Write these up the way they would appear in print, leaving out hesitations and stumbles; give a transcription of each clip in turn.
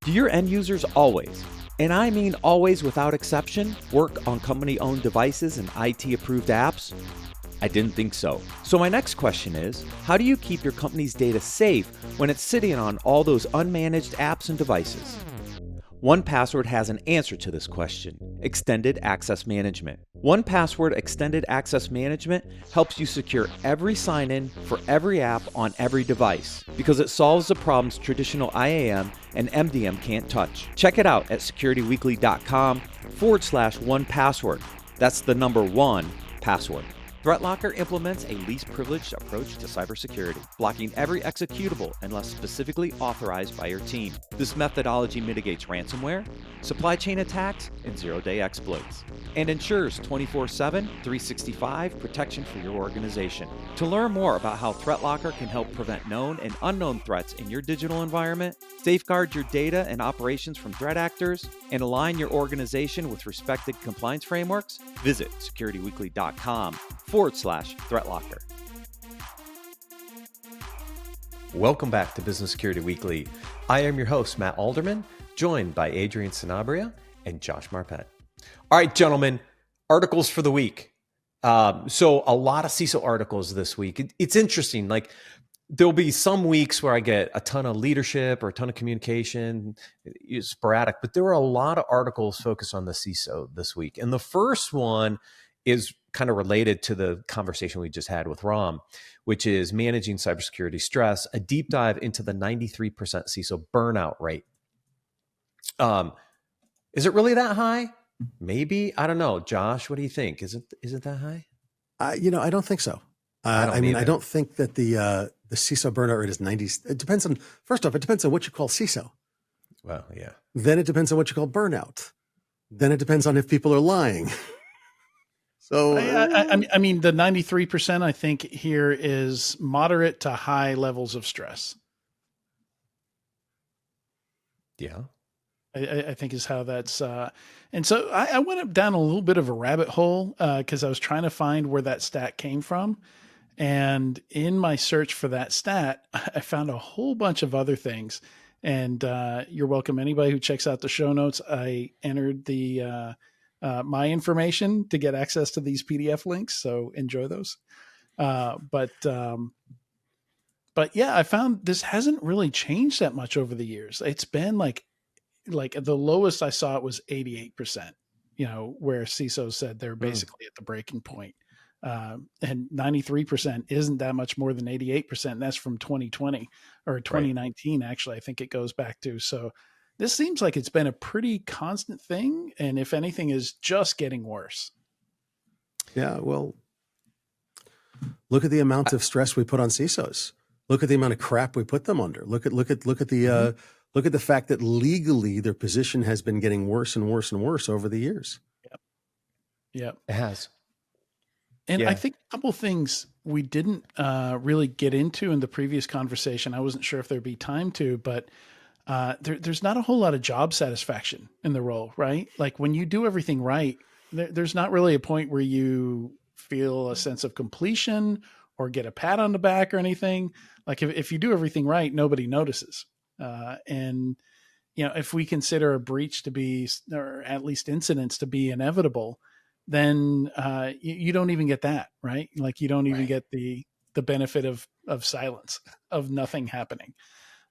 Do your end users always, and I mean always without exception, work on company-owned devices and IT-approved apps? I didn't think so. So my next question is, how do you keep your company's data safe when it's sitting on all those unmanaged apps and devices? 1Password has an answer to this question: Extended Access Management. 1Password Extended Access Management helps you secure every sign-in for every app on every device because it solves the problems traditional IAM and MDM can't touch. Check it out at securityweekly.com/1Password. That's the number 1 password. ThreatLocker implements a least privileged approach to cybersecurity, blocking every executable unless specifically authorized by your team. This methodology mitigates ransomware, supply chain attacks, and zero-day exploits, and ensures 24/7, 365 protection for your organization. To learn more about how ThreatLocker can help prevent known and unknown threats in your digital environment, safeguard your data and operations from threat actors, and align your organization with respected compliance frameworks, visit securityweekly.com/ThreatLocker. Welcome back to Business Security Weekly. I am your host, Matt Alderman, joined by Adrian Sanabria and Josh Marpet. All right, gentlemen, articles for the week. So a lot of CISO articles this week. It's interesting. Like, there'll be some weeks where I get a ton of leadership or a ton of communication. It's sporadic, but there were a lot of articles focused on the CISO this week. And the first one is kind of related to the conversation we just had with Ram, which is managing cybersecurity stress, a deep dive into the 93% CISO burnout rate. Is it really that high? Maybe. I don't know. Josh, what do you think? Is it that high? I don't think so. I don't think that the CISO burnout rate is 90. It depends on, first off, it depends on what you call CISO. Well, yeah. Then it depends on what you call burnout. Then it depends on if people are lying. So I mean, the 93% I think here is moderate to high levels of stress. Yeah. I think is how that's, and so I went down a little bit of a rabbit hole because I was trying to find where that stat came from. And in my search for that stat, I found a whole bunch of other things. And you're welcome. Anybody who checks out the show notes, I entered the my information to get access to these PDF links. So enjoy those. But yeah, I found this hasn't really changed that much over the years. It's been like the lowest I saw it was 88%, where CISOs said they're basically at the breaking point. And 93% isn't that much more than 88%. And that's from 2020 or 2019. Right. Actually, I think it goes back to. So this seems like it's been a pretty constant thing. And if anything is just getting worse. Yeah. Well, look at the amount of stress we put on CISOs. Look at the amount of crap we put them under. Look at the fact that legally their position has been getting worse and worse and worse over the years. Yep. It has. And I think a couple of things we didn't really get into in the previous conversation. I wasn't sure if there'd be time to, but there's not a whole lot of job satisfaction in the role, right? Like when you do everything right, there's not really a point where you feel a sense of completion or get a pat on the back or anything. Like if you do everything right, nobody notices. And if we consider a breach to be, or at least incidents to be inevitable, then you don't even get that, right? Like you don't even get the benefit of silence, of nothing happening.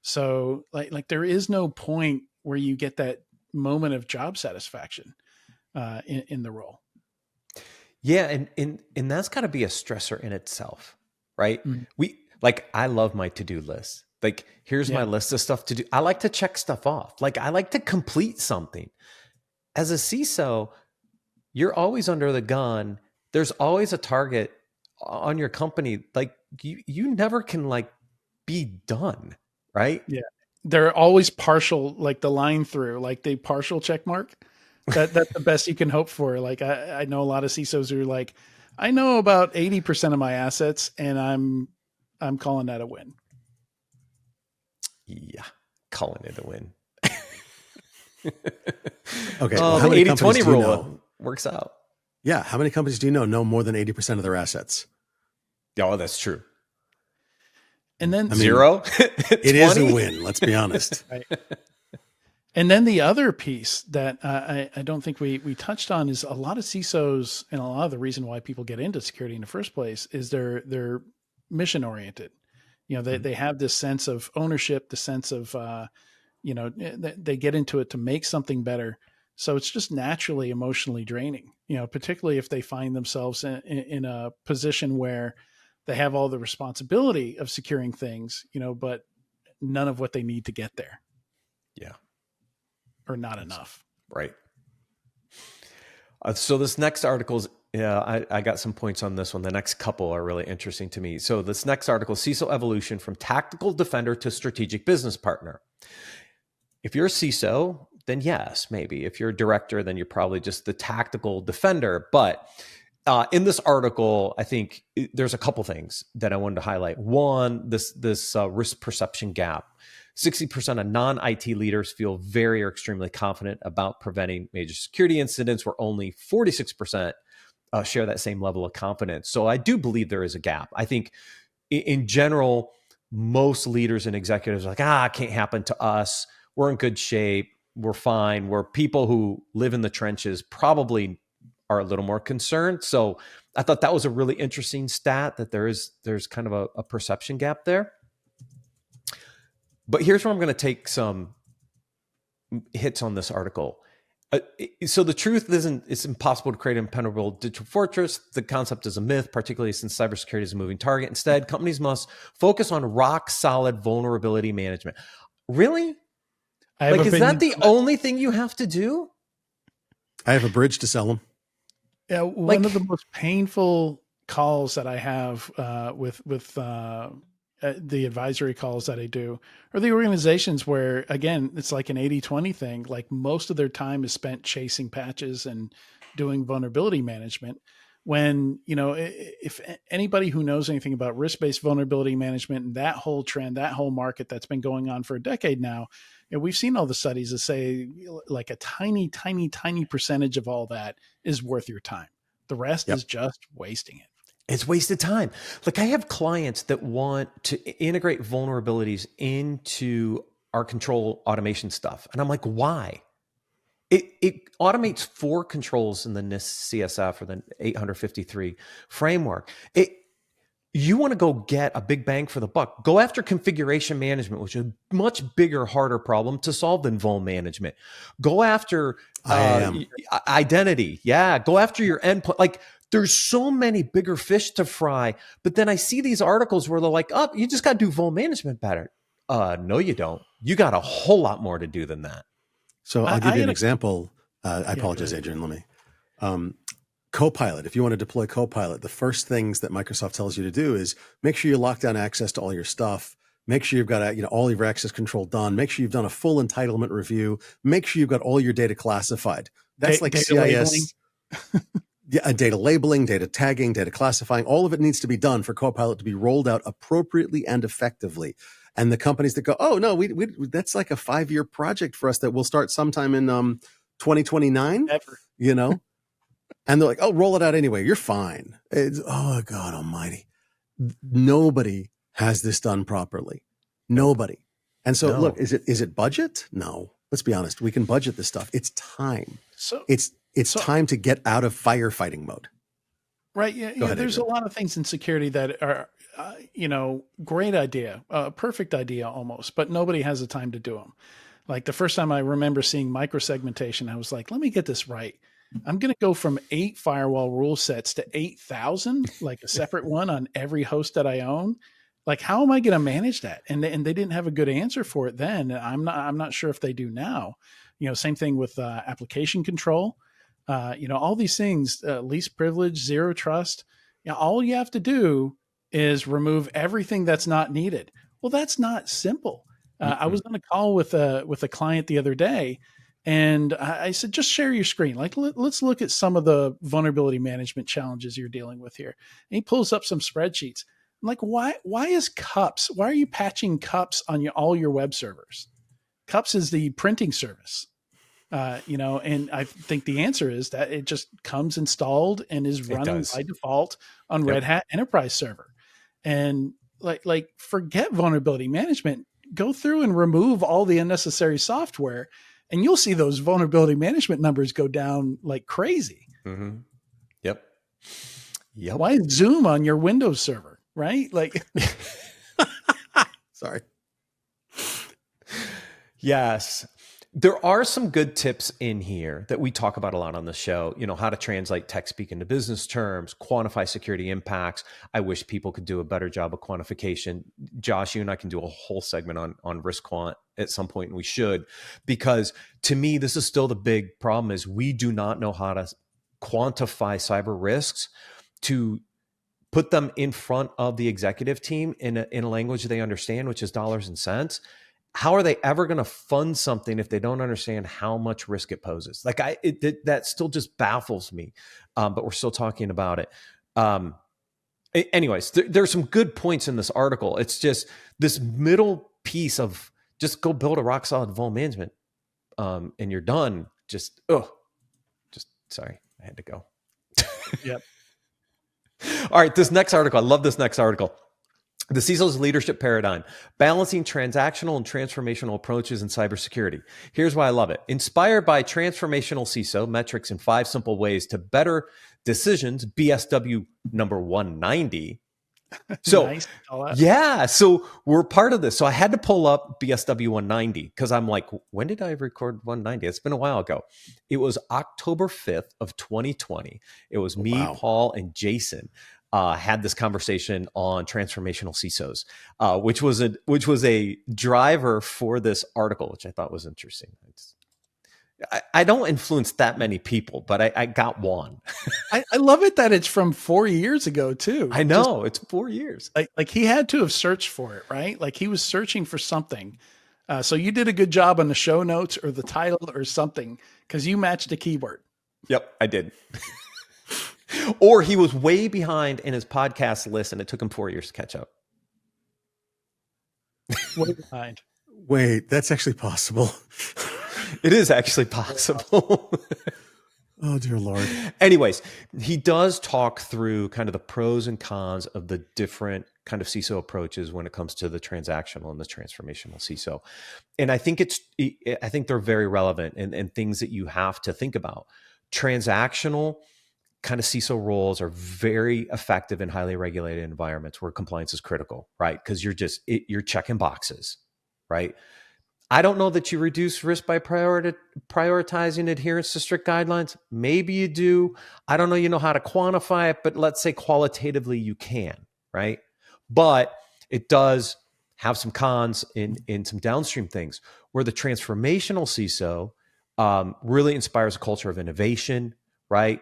So like there is no point where you get that moment of job satisfaction in the role. Yeah, and that's got to be a stressor in itself, right? Mm-hmm. I love my to-do list. Like, here's my list of stuff to do. I like to check stuff off. Like, I like to complete something. As a CISO, you're always under the gun. There's always a target on your company. Like, you never can be done, right? Yeah. They're always partial, like the line through, like the partial check mark. That's the best you can hope for. Like I know a lot of CISOs who are like, I know about 80% of my assets and I'm calling that a win. Yeah. Calling it a win. Okay. Well, the 80-20 rule works out. Yeah. How many companies do you know more than 80% of their assets? Oh, that's true. And then zero. It is a win. Let's be honest. Right. And then the other piece that I don't think we touched on is a lot of CISOs, and a lot of the reason why people get into security in the first place is they're mission oriented. They have this sense of ownership, the sense of, they get into it to make something better. So it's just naturally emotionally draining, particularly if they find themselves in a position where they have all the responsibility of securing things, but none of what they need to get there. Yeah. Or not enough. Right. So this next article is, I got some points on this one. The next couple are really interesting to me. So this next article, CISO evolution from tactical defender to strategic business partner. If you're a CISO, then yes, maybe. If you're a director, then you're probably just the tactical defender. But in this article, I think there's a couple things that I wanted to highlight. One, this risk perception gap. 60% of non-IT leaders feel very or extremely confident about preventing major security incidents, where only 46% share that same level of confidence. So I do believe there is a gap. I think in general, most leaders and executives are like, it can't happen to us. We're in good shape. We're fine. Where people who live in the trenches probably are a little more concerned. So I thought that was a really interesting stat, that there's kind of a perception gap there. But here's where I'm going to take some hits on this article. So the truth isn't, it's impossible to create an impenetrable digital fortress. The concept is a myth, particularly since cybersecurity is a moving target. Instead, companies must focus on rock solid vulnerability management. Really? Is that the only thing you have to do? I have a bridge to sell them. Yeah. One of the most painful calls that I have with the advisory calls that I do are the organizations where, again, it's like an 80-20 thing. Like most of their time is spent chasing patches and doing vulnerability management. When, if anybody who knows anything about risk-based vulnerability management and that whole trend, that whole market that's been going on for a decade now, we've seen all the studies that say like a tiny, tiny, tiny percentage of all that is worth your time. The rest is just wasting it. It's wasted time. Like I have clients that want to integrate vulnerabilities into our control automation stuff. And I'm like, why? It automates 4 controls in the NIST CSF or the 853 framework. You want to go get a big bang for the buck. Go after configuration management, which is a much bigger, harder problem to solve than vuln management. Go after identity. Yeah. Go after your endpoint. Like, there's so many bigger fish to fry. But then I see these articles where they're like, you just got to do vuln management better. No, you don't. You got a whole lot more to do than that. So I'll give you an example. I apologize, Adrian. Let me. Copilot. If you want to deploy Copilot, the first things that Microsoft tells you to do is make sure you lock down access to all your stuff. Make sure you've got all your access control done. Make sure you've done a full entitlement review. Make sure you've got all your data classified. That's like CIS. Yeah, data labeling, data tagging, data classifying, all of it needs to be done for Copilot to be rolled out appropriately and effectively. And the companies that go, oh no, we that's like a 5-year project for us that will start sometime in 2029, and they're like, oh, roll it out anyway. You're fine. Oh God Almighty, nobody has this done properly. Nobody. And so look, is it budget? No. Let's be honest. We can budget this stuff. It's time. So it's time to get out of firefighting mode. Right. Yeah. There's Adrian. A lot of things in security that are, great idea, perfect idea almost, but nobody has the time to do them. Like the first time I remember seeing microsegmentation, I was like, let me get this right. I'm going to go from 8 firewall rule sets to 8,000, like a separate one on every host that I own. Like, how am I going to manage that? And they didn't have a good answer for it then. I'm not sure if they do now. Same thing with application control. All these things, least privilege, zero trust. All you have to do is remove everything that's not needed. Well, that's not simple. I was on a call with a client the other day, and I said, just share your screen. Like, let's look at some of the vulnerability management challenges you're dealing with here. And he pulls up some spreadsheets. I'm like, why is Cups? Why are you patching Cups on all your web servers? Cups is the printing service. And I think the answer is that it just comes installed and is running by default on Red Hat Enterprise Server. And like forget vulnerability management. Go through and remove all the unnecessary software, and you'll see those vulnerability management numbers go down like crazy. Mm-hmm. Yep. Yep. Why Zoom on your Windows server, right? Like, Sorry. Yes. There are some good tips in here that we talk about a lot on the show. You know, how to translate tech speak into business terms, quantify security impacts. I wish people could do a better job of quantification. Josh, you and I can do a whole segment on risk quant at some point, and we should, because to me, this is still the big problem is we do not know how to quantify cyber risks to put them in front of the executive team in a language they understand, which is dollars and cents. How are they ever going to fund something if they don't understand how much risk it poses? Like that still just baffles me. But we're still talking about it. Anyways, there's some good points in this article. It's just this middle piece of just go build a rock solid vuln management, and you're done. Sorry, I had to go. yep. All right, this next article. I love this next article. The CISO's leadership paradigm, balancing transactional and transformational approaches in cybersecurity. Here's why I love it. Inspired by transformational CISO metrics in 5 simple ways to better decisions, BSW number 190. So, Nice. yeah, so we're part of this. So I had to pull up BSW 190 because I'm like, when did I record 190? It's been a while ago. It was October 5th of 2020. It was me, Wow. Paul, and Jason. Had this conversation on transformational CISOs, which was a driver for this article, which I thought was interesting. I don't influence that many people, but I got one. I love it that it's from 4 years ago too. I know it's 4 years. Like he had to have searched for it, right? Like he was searching for something. So you did a good job on the show notes or the title or something because you matched the keyword. Yep, I did. Or he was way behind in his podcast list and it took him 4 years to catch up. Way behind. Wait, that's actually possible. It is actually possible. Oh, dear Lord. Anyways, he does talk through kind of the pros and cons of the different kind of CISO approaches when it comes to the transactional and the transformational CISO. And I think they're very relevant and things that you have to think about. Transactional kind of CISO roles are very effective in highly regulated environments where compliance is critical, right? Because you're checking boxes, right? I don't know that you reduce risk by prioritizing adherence to strict guidelines. Maybe you do. I don't know you know how to quantify it, but let's say qualitatively you can, right? But it does have some cons in some downstream things where the transformational CISO really inspires a culture of innovation, right?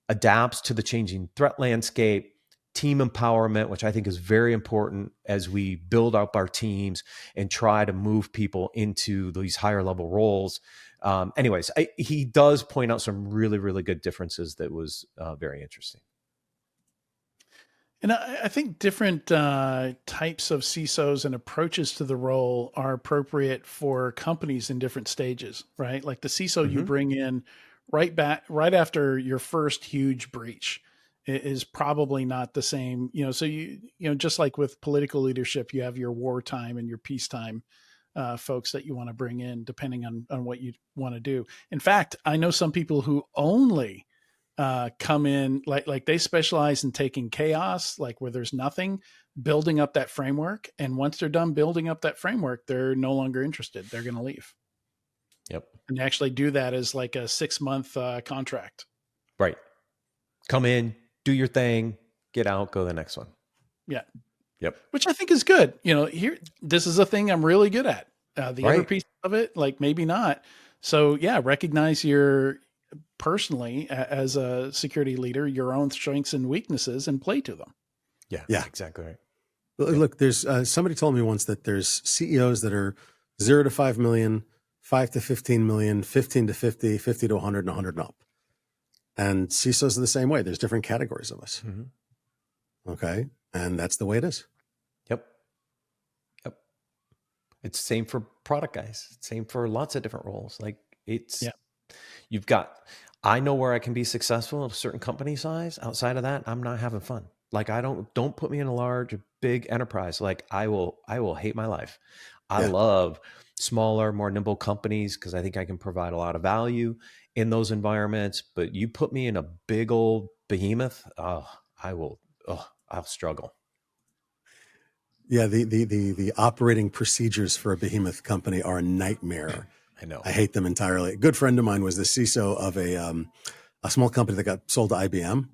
Adapts to the changing threat landscape, team empowerment, which I think is very important as we build up our teams and try to move people into these higher level roles. Anyways, he does point out some really, really good differences that was very interesting. And I think different types of CISOs and approaches to the role are appropriate for companies in different stages, right? Like the CISO you bring in right after your first huge breach is probably not the same, so just like with political leadership, you have your wartime and your peacetime folks that you want to bring in depending on what you want to do. In fact, I know some people who only come in like they specialize in taking chaos, like where there's nothing, building up that framework. And once they're done building up that framework, they're no longer interested. They're going to leave. Yep. And actually do that as like a 6-month contract. Right. Come in, do your thing, get out, go to the next one. Yeah. Yep. Which I think is good. This is a thing I'm really good at. The other piece of it, like maybe not. So yeah, recognize your personally as a security leader, your own strengths and weaknesses and play to them. Yeah, exactly right. Look, there's somebody told me once that there's CEOs that are 0 to 5 million, 5 to 15 million, 15 to 50, 50 to 100, and 100 and up. And CISOs are the same way. There's different categories of us. Mm-hmm. Okay. And that's the way it is. Yep. It's same for product guys. Same for lots of different roles. Like you've got, I know where I can be successful at a certain company size. Outside of that, I'm not having fun. Like, don't put me in a big enterprise. Like, I will hate my life. I Yeah. love smaller, more nimble companies because I think I can provide a lot of value in those environments. But you put me in a big old behemoth, I'll struggle. Yeah, the operating procedures for a behemoth company are a nightmare. I know. I hate them entirely. A good friend of mine was the CISO of a small company that got sold to IBM,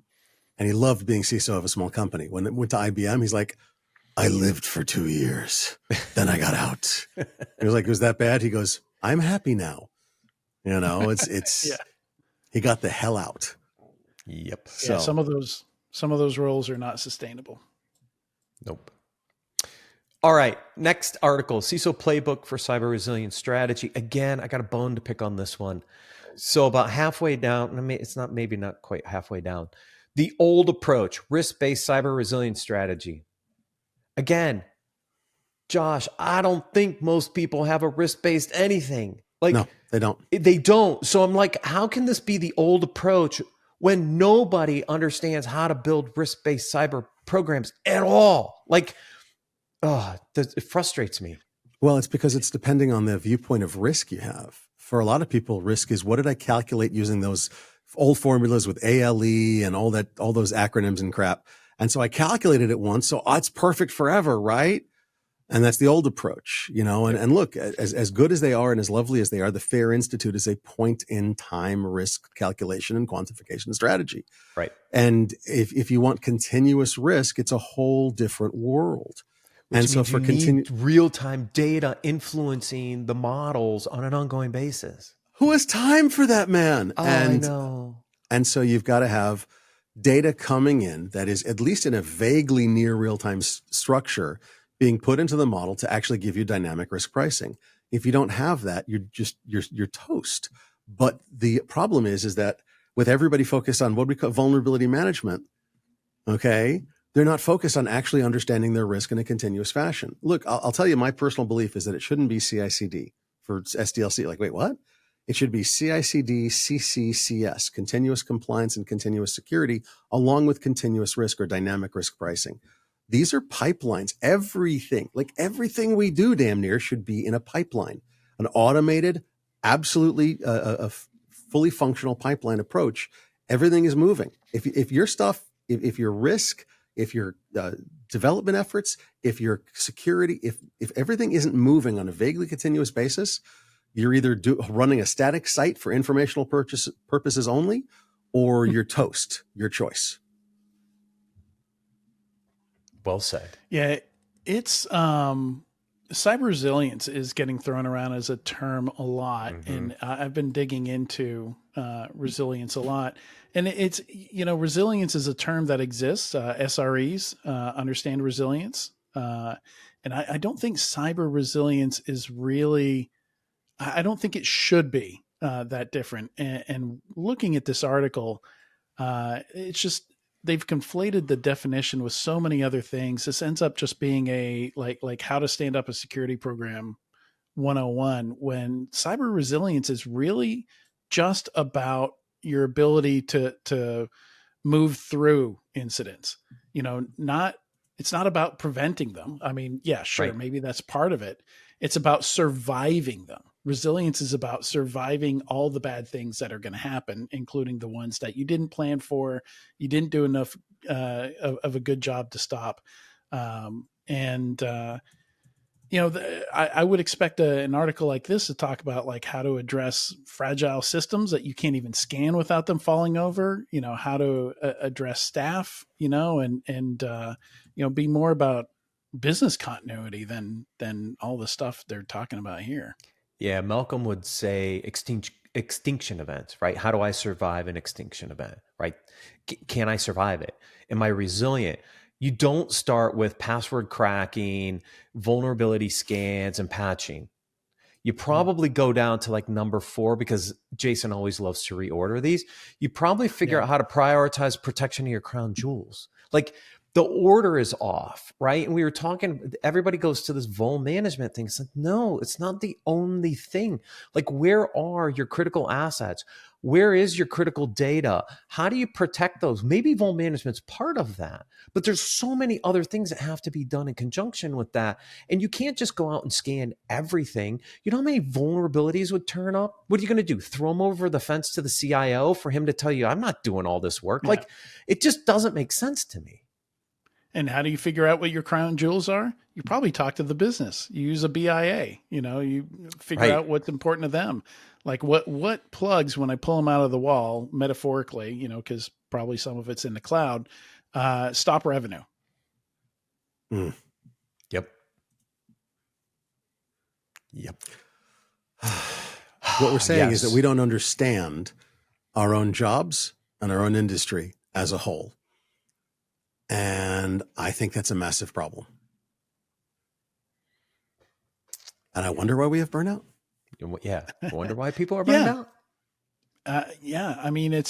and he loved being CISO of a small company. When it went to IBM, he's like, I lived for 2 years, then I got out. He was like, it was that bad? He goes, I'm happy now. You know, it's Yeah. he got the hell out. Yep. Yeah, So some of those roles are not sustainable. Nope. All right. Next article, CISO Playbook for Cyber Resilience Strategy. Again, I got a bone to pick on this one. So about halfway down, I mean, it's not, maybe not quite halfway down. The old approach, risk-based cyber resilience strategy. Again, Josh, I don't think most people have a risk-based anything. Like, no, they don't. They don't. So I'm like, how can this be the old approach when nobody understands how to build risk-based cyber programs at all? Like, it frustrates me. Well, it's because it's depending on the viewpoint of risk you have. For a lot of people, risk is what did I calculate using those old formulas with ALE and all those acronyms and crap. And so I calculated it once, so it's perfect forever, right? And that's the old approach, you know. And look, as good as they are and as lovely as they are, the FAIR Institute is a point in time risk calculation and quantification strategy. Right. And if you want continuous risk, it's a whole different world. Which and so means for you need real-time data influencing the models on an ongoing basis. Who has time for that, man? Oh, I know. And so you've got to have data coming in that is at least in a vaguely near real-time structure being put into the model to actually give you dynamic risk pricing. If you don't have that, you're toast. But the problem is that with everybody focused on what we call vulnerability management, okay, they're not focused on actually understanding their risk in a continuous fashion. Look, I'll tell you, my personal belief is that it shouldn't be CICD for SDLC. Like, wait, what? It should be CICD, CCCS, continuous compliance and continuous security, along with continuous risk or dynamic risk pricing. These are pipelines. Everything we do damn near should be in a pipeline, an automated, absolutely a fully functional pipeline approach. Everything is moving. If your stuff, if your risk, if your development efforts, if your security, if everything isn't moving on a vaguely continuous basis, you're either running a static site for informational purposes only, or you're toast. Your choice. Well said. Yeah, it's cyber resilience is getting thrown around as a term a lot, and I've been digging into resilience a lot. And it's, resilience is a term that exists. SREs understand resilience, and I don't think cyber resilience is really. I don't think it should be that different. And looking at this article, it's just they've conflated the definition with so many other things. This ends up just being a like how to stand up a security program 101, when cyber resilience is really just about your ability to move through incidents. It's not about preventing them. I mean, yeah, sure, Right. maybe that's part of it. It's about surviving them. Resilience is about surviving all the bad things that are going to happen, including the ones that you didn't plan for, you didn't do enough of a good job to stop. I would expect an article like this to talk about like how to address fragile systems that you can't even scan without them falling over, how to address staff, and be more about business continuity than all the stuff they're talking about here. Yeah, Malcolm would say extinction events, right? How do I survive an extinction event, right? Can I survive it? Am I resilient? You don't start with password cracking, vulnerability scans, and patching. You probably go down to like number 4, because Jason always loves to reorder these. You probably figure out how to prioritize protection of your crown jewels. Like, the order is off, right? And we were talking, everybody goes to this vul management thing. It's like, no, it's not the only thing. Like, where are your critical assets? Where is your critical data? How do you protect those? Maybe vulnerability management's part of that, but there's so many other things that have to be done in conjunction with that. And you can't just go out and scan everything. You know how many vulnerabilities would turn up? What are you going to do? Throw them over the fence to the CIO for him to tell you, I'm not doing all this work? Yeah. Like, it just doesn't make sense to me. And how do you figure out what your crown jewels are? You probably talk to the business. You use a BIA, you figure out what's important to them. Like what plugs, when I pull them out of the wall, metaphorically, because probably some of it's in the cloud, stop revenue. Yep. What we're saying is that we don't understand our own jobs and our own industry as a whole. And I think that's a massive problem. And I wonder why we have burnout. Yeah. I wonder why people are burned out. I mean, I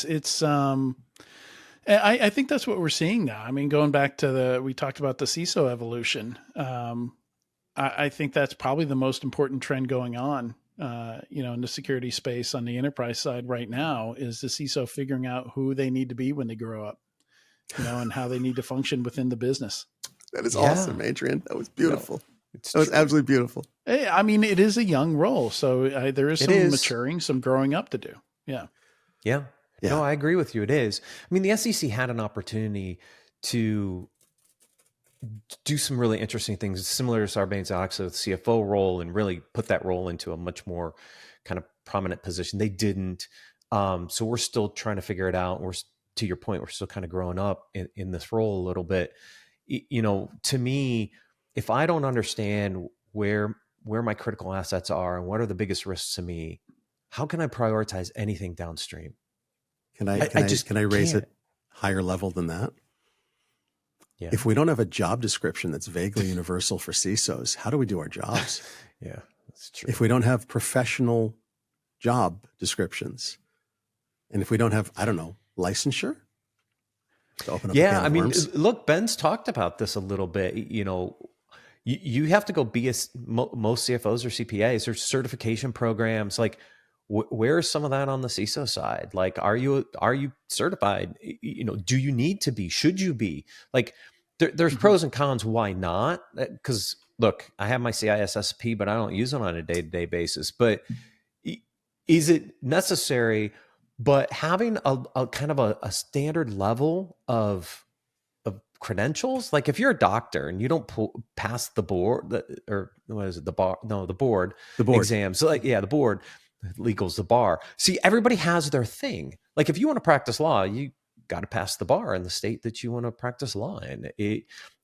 think that's what we're seeing now. I mean, going back to we talked about the CISO evolution. I think that's probably the most important trend going on, in the security space on the enterprise side right now, is the CISO figuring out who they need to be when they grow up, and how they need to function within the business. That is awesome, Adrian. That was beautiful. That was absolutely beautiful. Hey, I mean, it is a young role, so there is some maturing, some growing up to do. Yeah. No, I agree with you. It is. I mean, the SEC had an opportunity to do some really interesting things, similar to Sarbanes-Oxley's CFO role, and really put that role into a much more kind of prominent position. They didn't. So we're still trying to figure it out. To your point, we're still kind of growing up in this role a little bit. To me, if I don't understand where my critical assets are and what are the biggest risks to me, how can I prioritize anything downstream? Can I raise it higher level than that? Yeah. If we don't have a job description that's vaguely universal for CISOs, how do we do our jobs? Yeah, that's true. If we don't have professional job descriptions, and if we don't have, licensure to open up a can of worms. Look, Ben's talked about this a little bit. You have to go most CFOs or CPAs or certification programs. Like, where's some of that on the CISO side? Like, are you certified? Do you need to be? Should you be? Like, there's pros and cons. Why not? Because look, I have my CISSP, but I don't use it on a day-to-day basis. But is it necessary? But having a kind of a standard level of credentials, like if you're a doctor and you don't pass the board, or what is it? The board exam. So the board. Legal's the bar. See, everybody has their thing. Like, if you want to practice law, you got to pass the bar in the state that you want to practice law in.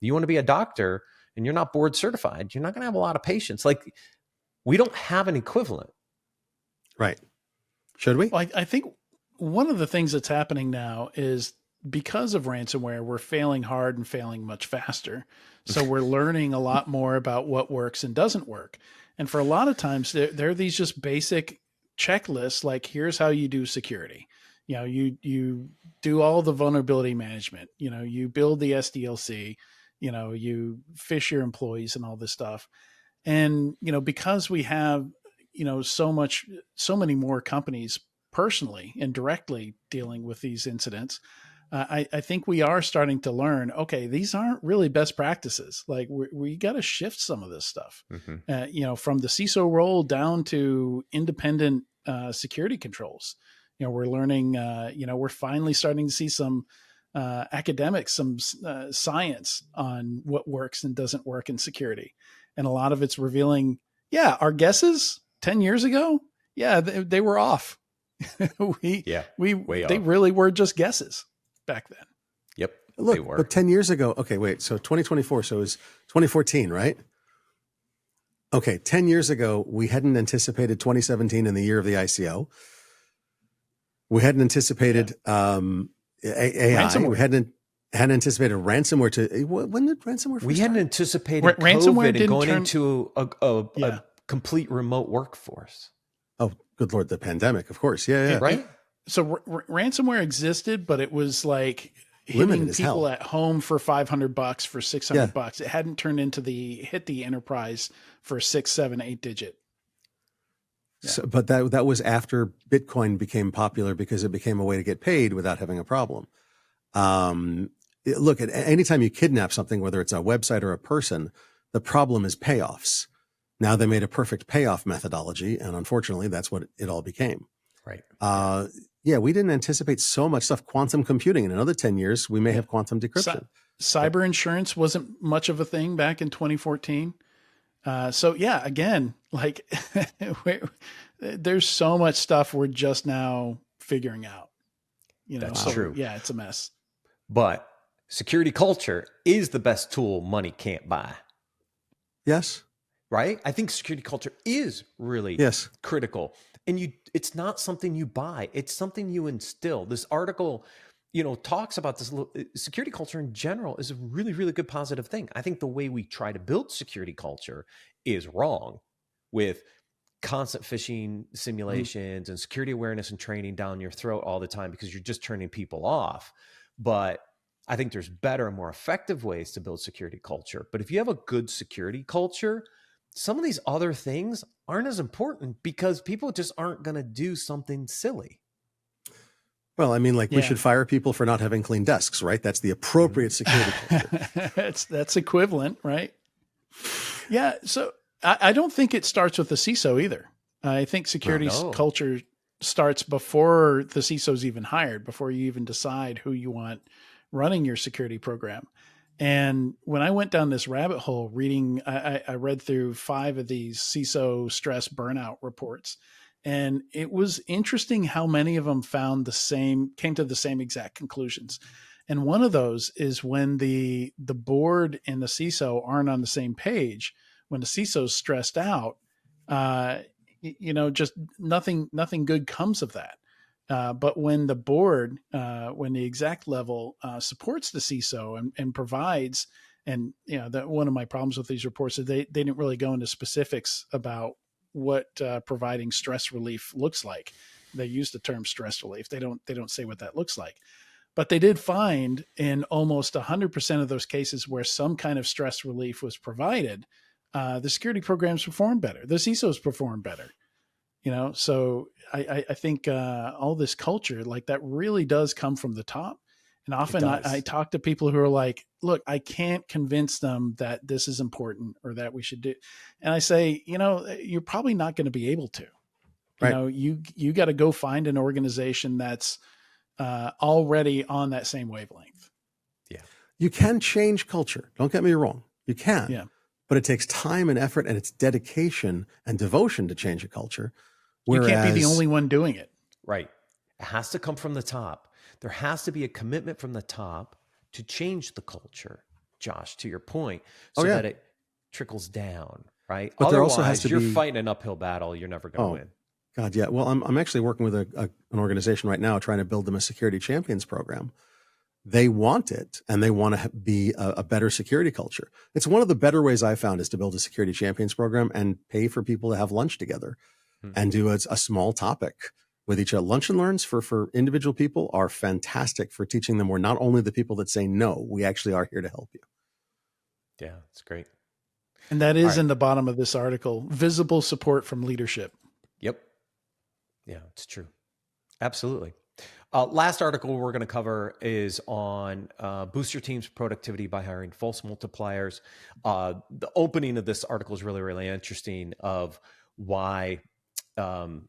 You want to be a doctor and you're not board certified, you're not going to have a lot of patients. Like, we don't have an equivalent. Right. Should we? Well, I think one of the things that's happening now is, because of ransomware, we're failing hard and failing much faster. So we're learning a lot more about what works and doesn't work. And for a lot of times, there are these just basic checklists, like, here's how you do security. You do all the vulnerability management, you build the SDLC, you fish your employees and all this stuff. And, because we have, so many more companies personally and directly dealing with these incidents, I think we are starting to learn, okay, these aren't really best practices. Like, we got to shift some of this stuff, from the CISO role down to independent security controls. We're learning, we're finally starting to see some academics, some science on what works and doesn't work in security. And a lot of it's revealing, our guesses 10 years ago, they were off. They really were just guesses back then. Yep. Look, but 10 years ago, okay, wait, so 2024, so it was 2014, right? Okay, 10 years ago, we hadn't anticipated 2017 in the year of the ICO. We hadn't anticipated AI. Ransomware. We hadn't anticipated ransomware when did ransomware first We hadn't anticipated ransomware COVID and going into a complete remote workforce. Oh, good Lord, the pandemic, of course. Yeah. Right? So ransomware existed, but it was like hitting people at home for $500, for $600. It hadn't turned into hit the enterprise for 6, 7, 8 digit. So, but that was after Bitcoin became popular because it became a way to get paid without having a problem. Look, at anytime you kidnap something, whether it's a website or a person, the problem is payoffs. Now they made a perfect payoff methodology, and unfortunately, that's what it all became. Right. Yeah, we didn't anticipate so much stuff. Quantum computing. In another 10 years, we may have quantum decryption. Cyber insurance wasn't much of a thing back in 2014. So yeah, again, like there's so much stuff we're just now figuring out. That's true. Yeah, it's a mess. But security culture is the best tool money can't buy. Yes. Right? I think security culture is really critical. And it's not something you buy. It's something you instill. This article, talks about this. Security culture in general is a really, really good positive thing. I think the way we try to build security culture is wrong, with constant phishing simulations and security awareness and training down your throat all the time because you're just turning people off. But I think there's better and more effective ways to build security culture. But if you have a good security culture, some of these other things aren't as important because people just aren't going to do something silly. Well, I mean, we should fire people for not having clean desks, right? That's the appropriate security culture. That's equivalent, right? Yeah. So I don't think it starts with the CISO either. I think security culture starts before the CISO's even hired, before you even decide who you want running your security program. And when I went down this rabbit hole reading, I read through 5 of these CISO stress burnout reports. And it was interesting how many of them came to the same exact conclusions. And one of those is when the board and the CISO aren't on the same page, when the CISO's stressed out, just nothing good comes of that. But when the board, when the exec level supports the CISO and provides, and that one of my problems with these reports is they didn't really go into specifics about what providing stress relief looks like. They use the term stress relief. They don't say what that looks like. But they did find in almost 100% of those cases where some kind of stress relief was provided, the security programs perform better. The CISOs perform better. So I think all this culture, like, that really does come from the top. And often I talk to people who are like, look, I can't convince them that this is important or that we should do. And I say, you're probably not going to be able to. Right. You got to go find an organization that's already on that same wavelength. Yeah. You can change culture. Don't get me wrong. You can. Yeah. But it takes time and effort, and it's dedication and devotion to change a culture. Whereas, you can't be the only one doing it. Right. It has to come from the top. There has to be a commitment from the top to change the culture, Josh, to your point, so that it trickles down, right? But otherwise, there also has to you're be fighting an uphill battle. You're never going to win. God, yeah. Well, I'm actually working with an organization right now trying to build them a security champions program. They want it, and they want to be a better security culture. It's one of the better ways I found is to build a security champions program and pay for people to have lunch together and do a small topic with each other. Lunch and learns for individual people are fantastic for teaching them we're not only the people that say no, we actually are here to help you. Yeah, it's great. And that is in the bottom of this article, visible support from leadership. Yep. Yeah, it's true. Absolutely. Last article we're going to cover is on boost your team's productivity by hiring false multipliers. The opening of this article is really, really interesting of why Bill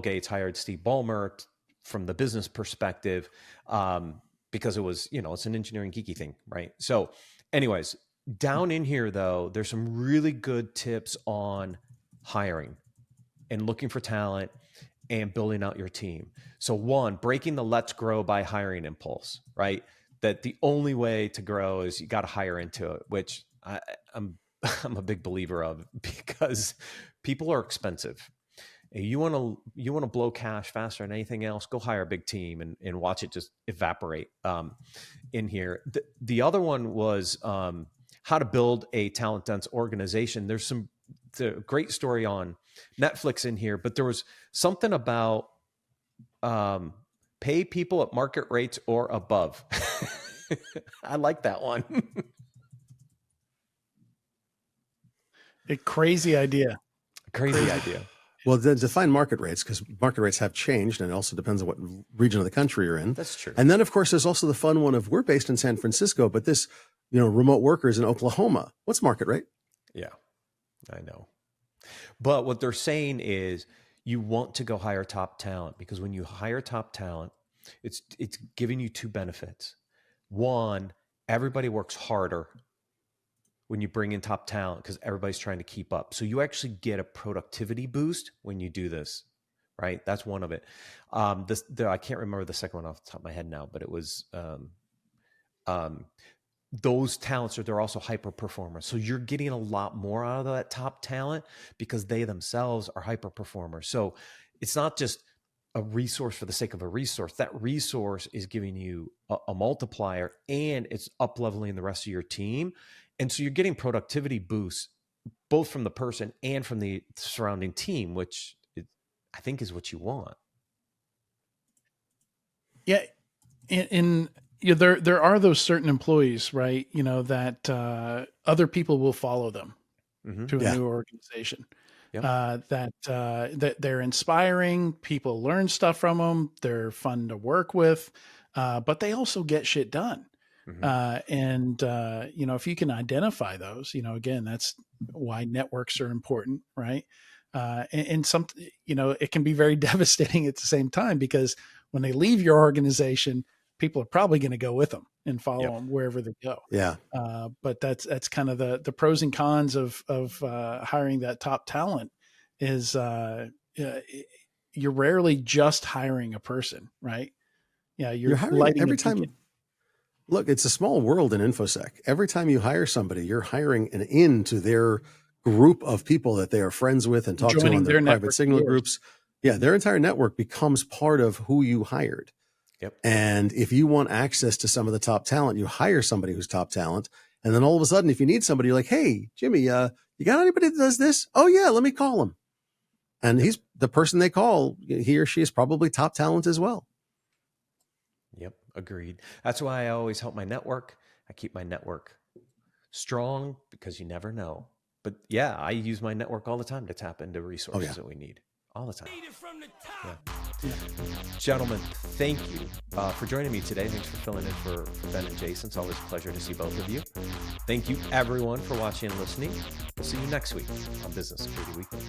Gates hired Steve Ballmer from the business perspective, because it was, it's an engineering geeky thing, right? So anyways, down in here though, there's some really good tips on hiring and looking for talent and building out your team. So 1, breaking the let's grow by hiring impulse, right? That the only way to grow is you got to hire into it, which I'm a big believer of, because people are expensive. You want to blow cash faster than anything else, go hire a big team and watch it just evaporate in here. The other one was how to build a talent dense organization. There's a great story on Netflix in here, but there was something about pay people at market rates or above. I like that one. A crazy idea. Crazy idea. Well, then define market rates, because market rates have changed, and it also depends on what region of the country you're in. That's true. And then, of course, there's also the fun one of we're based in San Francisco, but this, remote workers in Oklahoma. What's market rate? Yeah, I know. But what they're saying is you want to go hire top talent, because when you hire top talent, it's giving you two benefits. One, everybody works harder when you bring in top talent because everybody's trying to keep up. So you actually get a productivity boost when you do this, right? That's one of it. I can't remember the second one off the top of my head now, but it was those talents they're also hyper performers. So you're getting a lot more out of that top talent because they themselves are hyper performers. So it's not just a resource for the sake of a resource. That resource is giving you a multiplier, and it's up leveling the rest of your team. And so you're getting productivity boosts both from the person and from the surrounding team, which I think is what you want. Yeah. There are those certain employees, right? That other people will follow them to a new organization. Yep. That they're inspiring. People learn stuff from them. They're fun to work with, but they also get shit done. Mm-hmm. If you can identify those, again, that's why networks are important, right? And some, it can be very devastating at the same time, because when they leave your organization, people are probably going to go with them and follow them wherever they go. Yeah. But that's kind of the pros and cons of hiring that top talent is you're rarely just hiring a person, right? Yeah. You're hiring every time. Look, it's a small world in InfoSec. Every time you hire somebody, you're hiring an into their group of people that they are friends with and talk to on their private signal groups. Yeah, their entire network becomes part of who you hired. Yep. And if you want access to some of the top talent, you hire somebody who's top talent. And then all of a sudden, if you need somebody, you're like, hey, Jimmy, you got anybody that does this? Oh, yeah, let me call him. And he's the person they call. He or she is probably top talent as well. Yep. Agreed. That's why I always help my network. I keep my network strong because you never know. But yeah, I use my network all the time to tap into resources that we need all the time. Yeah. Gentlemen, thank you for joining me today. Thanks for filling in for Ben and Jason. It's always a pleasure to see both of you. Thank you everyone for watching and listening. We'll see you next week on Business Security Weekly.